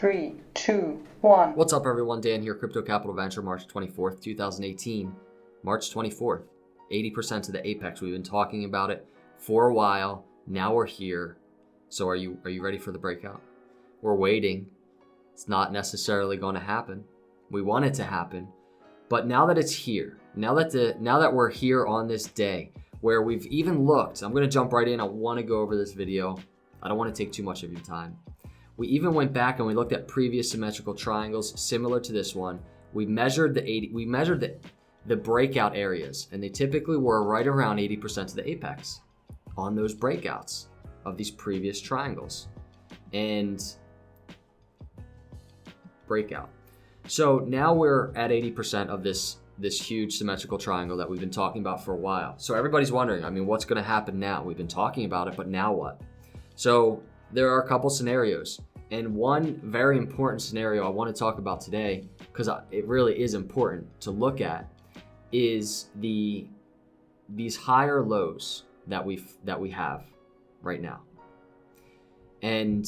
3, 2, 1. What's up, everyone? Dan here, Crypto Capital Venture, March 24th, 2018. March 24th, 80% of the apex. We've been talking about it for a while. Now we're here. So are you ready for the breakout? We're waiting. It's not necessarily going to happen. We want it to happen. But now that it's here, now that we're here on this day, where we've even looked, I'm going to jump right in. I want to go over this video. I don't want to take too much of your time. We even went back and we looked at previous symmetrical triangles similar to this one. We measured the breakout areas, and they typically were right around 80% of the apex on those breakouts of these previous triangles. And breakout. So now we're at 80% of this huge symmetrical triangle that we've been talking about for a while. So everybody's wondering, what's going to happen now? We've been talking about it, but now what? So there are a couple scenarios, and one very important scenario I want to talk about today, because it really is important to look at, is these higher lows that we have right now. And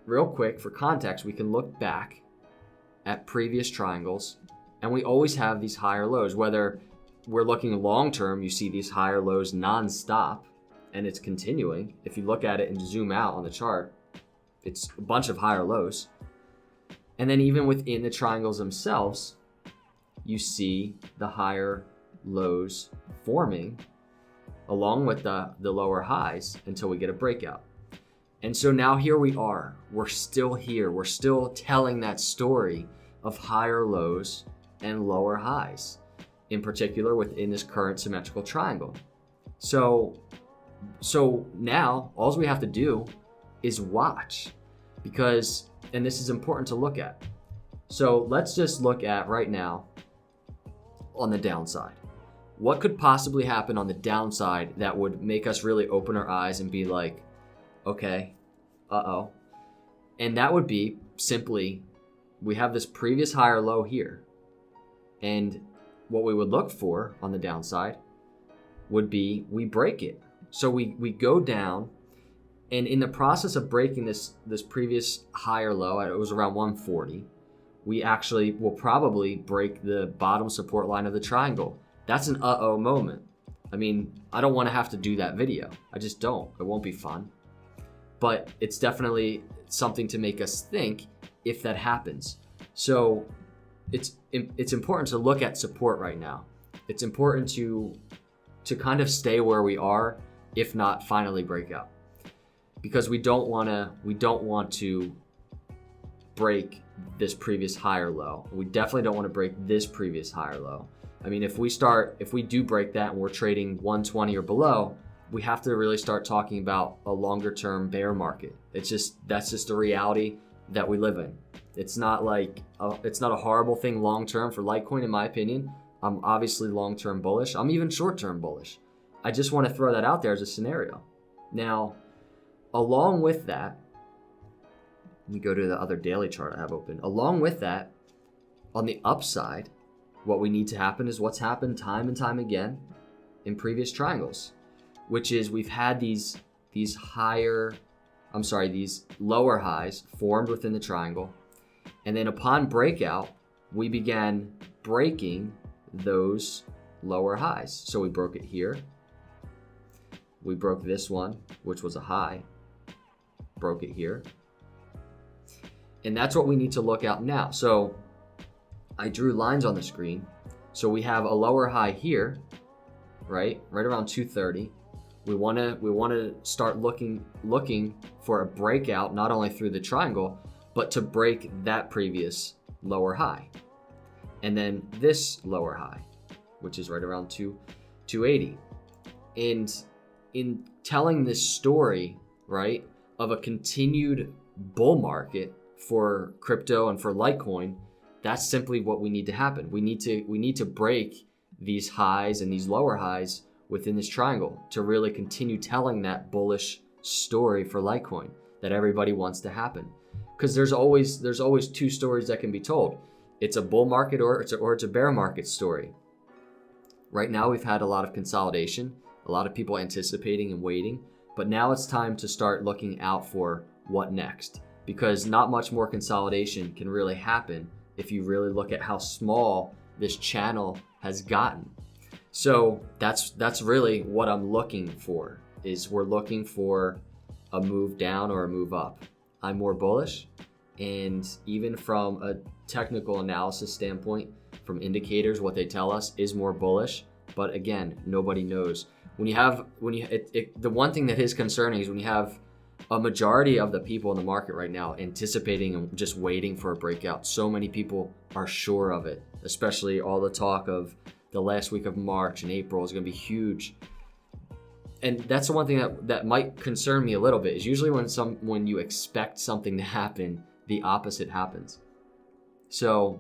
real quick, for context, we can look back at previous triangles, and we always have these higher lows. Whether we're looking long term, you see these higher lows non-stop, and it's continuing. If you look at it and zoom out on the chart, it's a bunch of higher lows. And then even within the triangles themselves, you see the higher lows forming along with the lower highs until we get a breakout. And so now here we are. We're still here. We're still telling that story of higher lows and lower highs, in particular within this current symmetrical triangle. So now all we have to do is watch, because, and this is important to look at. So let's just look at right now on the downside. What could possibly happen on the downside that would make us really open our eyes and be like, okay, uh-oh. And that would be simply, we have this previous higher low here. And what we would look for on the downside would be we break it. So we go down, and in the process of breaking this previous higher low, it was around 140, we actually will probably break the bottom support line of the triangle. That's an uh-oh moment. I don't want to have to do that video. I just don't. It won't be fun. But it's definitely something to make us think if that happens. So it's important to look at support right now. It's important to kind of stay where we are, if not finally break out, because we don't want to break this previous higher low. We definitely don't want to break this previous higher low. If we do break that and we're trading 120 or below, we have to really start talking about a longer term bear market. That's just the reality that we live in. It's not a horrible thing long term for Litecoin, in my opinion. I'm obviously long term bullish. I'm even short term bullish. I just want to throw that out there as a scenario. Now, along with that, let me go to the other daily chart I have open. Along with that, on the upside, what we need to happen is what's happened time and time again in previous triangles, which is we've had these lower highs formed within the triangle. And then upon breakout, we began breaking those lower highs. So we broke it here. We broke this one, which was a high, broke it here. And that's what we need to look at now. So I drew lines on the screen. So we have a lower high here, right around 230. We want to start looking for a breakout, not only through the triangle, but to break that previous lower high. And then this lower high, which is right around 280. And in telling this story, right, of a continued bull market for crypto and for Litecoin, that's simply what we need to happen. We need to break these highs and these lower highs within this triangle to really continue telling that bullish story for Litecoin that everybody wants to happen. Because there's always two stories that can be told. It's a bull market or it's a bear market story. Right now we've had a lot of consolidation, a lot of people anticipating and waiting, but now it's time to start looking out for what next. because not much more consolidation can really happen if you really look at how small this channel has gotten. So that's really what I'm looking for, is we're looking for a move down or a move up. I'm more bullish, and even from a technical analysis standpoint, from indicators, what they tell us is more bullish. But again, nobody knows. The one thing that is concerning is when you have a majority of the people in the market right now anticipating and just waiting for a breakout. So many people are sure of it, especially all the talk of the last week of March and April is going to be huge. And that's the one thing that might concern me a little bit, is usually when you expect something to happen, the opposite happens. So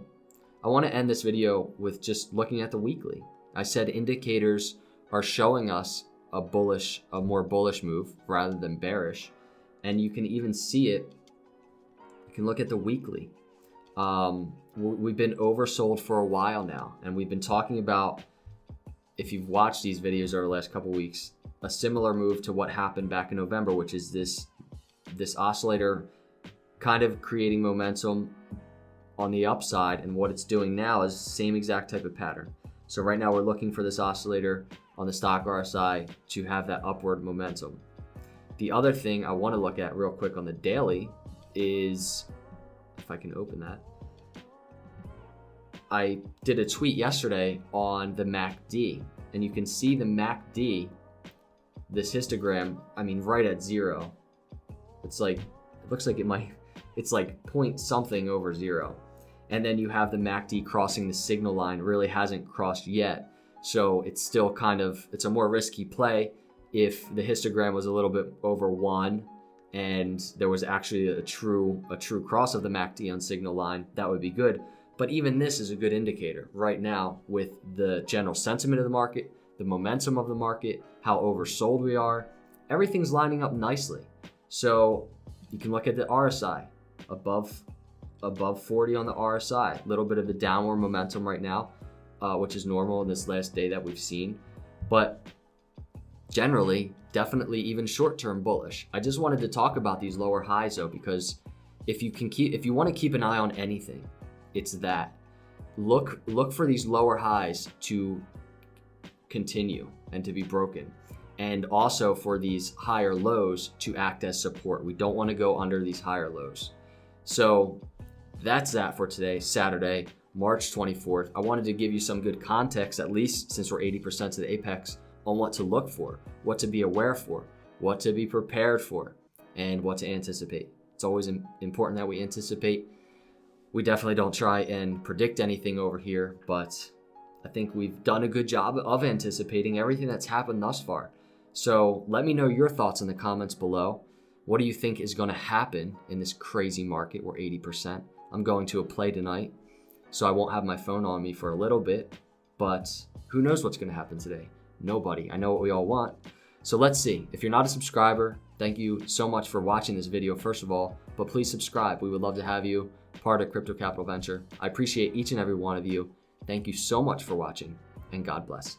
I want to end this video with just looking at the weekly. I said indicators are showing us a more bullish move rather than bearish. And you can even see it. You can look at the weekly. We've been oversold for a while now, and we've been talking about, if you've watched these videos over the last couple weeks, a similar move to what happened back in November, which is this oscillator kind of creating momentum on the upside, and what it's doing now is the same exact type of pattern. So right now we're looking for this oscillator on the stock RSI to have that upward momentum. The other thing I want to look at real quick on the daily is, if I can open that, I did a tweet yesterday on the MACD, and you can see the MACD, this histogram, I mean, right at zero. It's like, it looks like it's like point something over zero. And then you have the MACD crossing the signal line, really hasn't crossed yet. So it's still it's a more risky play. If the histogram was a little bit over 1 and there was actually a true cross of the MACD on signal line, that would be good. But even this is a good indicator right now with the general sentiment of the market, the momentum of the market, how oversold we are. Everything's lining up nicely. So you can look at the RSI above 40 on the RSI. A little bit of a downward momentum right now, which is normal in this last day that we've seen. But generally, definitely even short-term bullish. I just wanted to talk about these lower highs though, because if you want to keep an eye on anything, it's that. Look for these lower highs to continue and to be broken, and also for these higher lows to act as support. We don't want to go under these higher lows. So that's that for today, Saturday, March 24th. I wanted to give you some good context, at least since we're 80% to the apex, on what to look for, what to be aware for, what to be prepared for, and what to anticipate. It's always important that we anticipate. We definitely don't try and predict anything over here, but I think we've done a good job of anticipating everything that's happened thus far. So let me know your thoughts in the comments below. What do you think is going to happen in this crazy market? We're 80%. I'm going to a play tonight, so I won't have my phone on me for a little bit, but who knows what's going to happen today? Nobody. I know what we all want. So let's see. If you're not a subscriber, thank you so much for watching this video, first of all, but please subscribe. We would love to have you part of Crypto Capital Venture. I appreciate each and every one of you. Thank you so much for watching, and God bless.